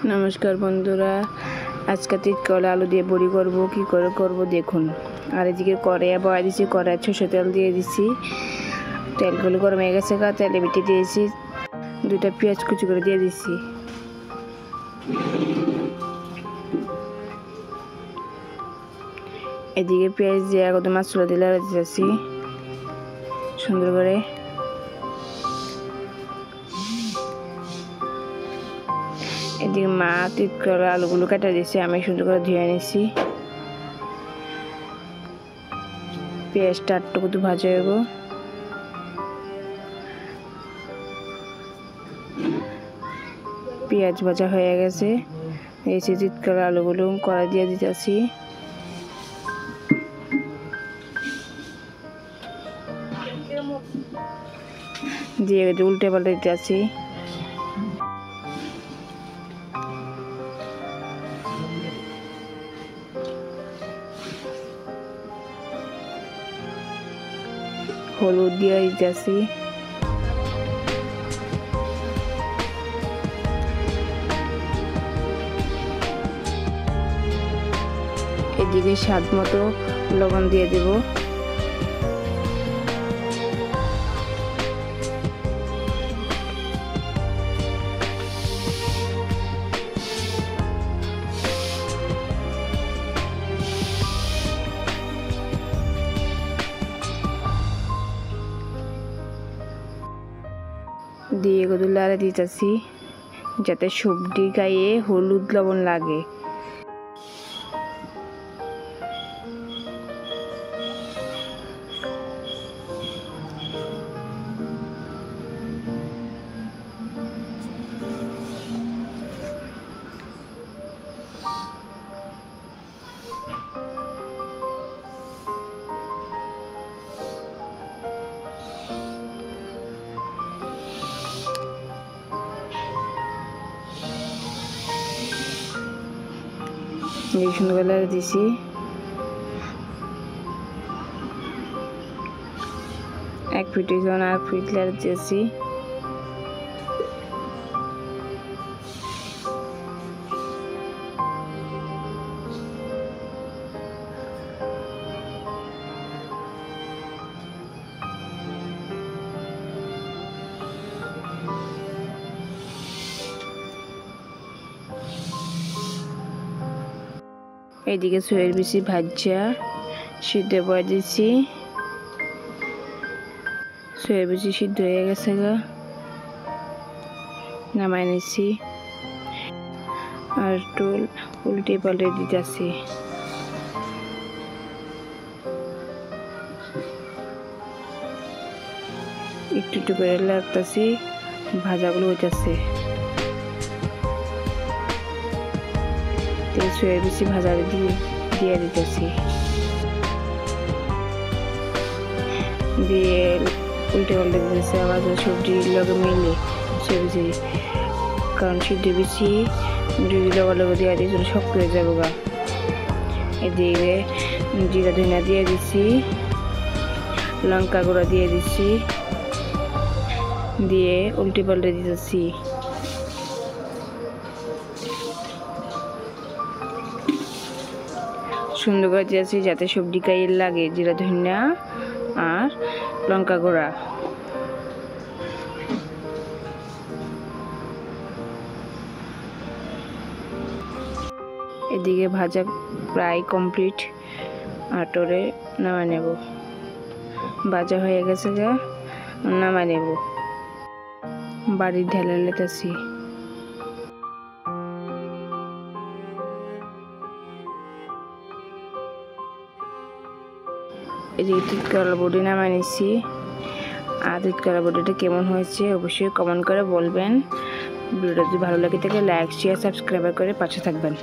নমস্কার বন্ধুরা, আজকে তিতকলা আলু দিয়ে বড়ি করব। কি করে করব দেখুন। আর এদিকে কড়াইয়া বয়া দিয়েছি, কড়াইয়ে সরষে তেল দিয়ে দিছি। তেলগুলো গরম হয়ে গেছে, তেলে বিটে দিয়েছি। দুইটা পেঁয়াজ কুচি করে দিয়ে দিছি। এদিকে পেঁয়াজ দিয়ে একদম মশলা দিলে দিয়েছি সুন্দর করে। এদিকে মা তিতকলা আলুগুলো কেটে দিয়েছে, আমি সুন্দর করে ধুয়ে নিছি। পেঁয়াজটা একটু ভাজা হইব। পেঁয়াজ ভাজা হয়ে গেছে, এই তিতকলা আলুগুলো কড়াই দিয়ে দিতেছি। দিয়ে উল্টে পাল্টে দিতেছি। হলুদ দিয়ে দিতেছি। এদিকে স্বাদ মতো লবণ দিয়ে দেব। দিয়ে এগুলো লাড়ে দিতেছি যাতে সবজি গায়ে হলুদ লবণ লাগে। সুন্দর করে লাগিয়ে দিছি। এক ফিট আর ফিট লাগিয়ে দিয়েছি। এইদিকে সয়ের বিচি ভাজা সিদ্ধ করে দিচ্ছি। সয়ের বিচি সিদ্ধ হয়ে গেছে, নামাই নিচ্ছি। আর একটু উল্টে পাল্টে দিতেছি। একটু একটু করে লাগতেছি, ভাজাগুলো হইতেছে। সয়ের বিচি ভাজা দিয়ে দিতেছি। দিয়ে উল্টে পাল্টে দিতেছি। আবার সবজির লগে মিলে সয়ের বিচি, কারণ সিদ্ধ বিচি যদি লগে দিয়ে দিয়েছিল শক্ত হয়ে যাবো গা। এদিকে জিরা ধনিয়া দিয়ে দিচ্ছি, লঙ্কা গুঁড়া দিয়ে দিচ্ছি। দিয়ে উল্টে পাল্টে দিতেছি। সুন্দর করে দিয়েছি যাতে সবজি গায়ে লাগে। জিরা ধনিয়া আর লঙ্কা গুঁড়া। এদিকে ভাজা প্রায় কমপ্লিট, আটরে নামাই নেব। ভাজা হয়ে গেছে, নামাই নেব। বাড়ি ঢেলে লেতেছি। এই যে তিতকলা বড়ি নামাই নিচ্ছি। আর তিতকলা বড়িটা কেমন হয়েছে অবশ্যই কমেন্ট করে বলবেন। ভিডিওটা যদি ভালো লাগে থাকে লাইক শেয়ার সাবস্ক্রাইব করে পাশে থাকবেন।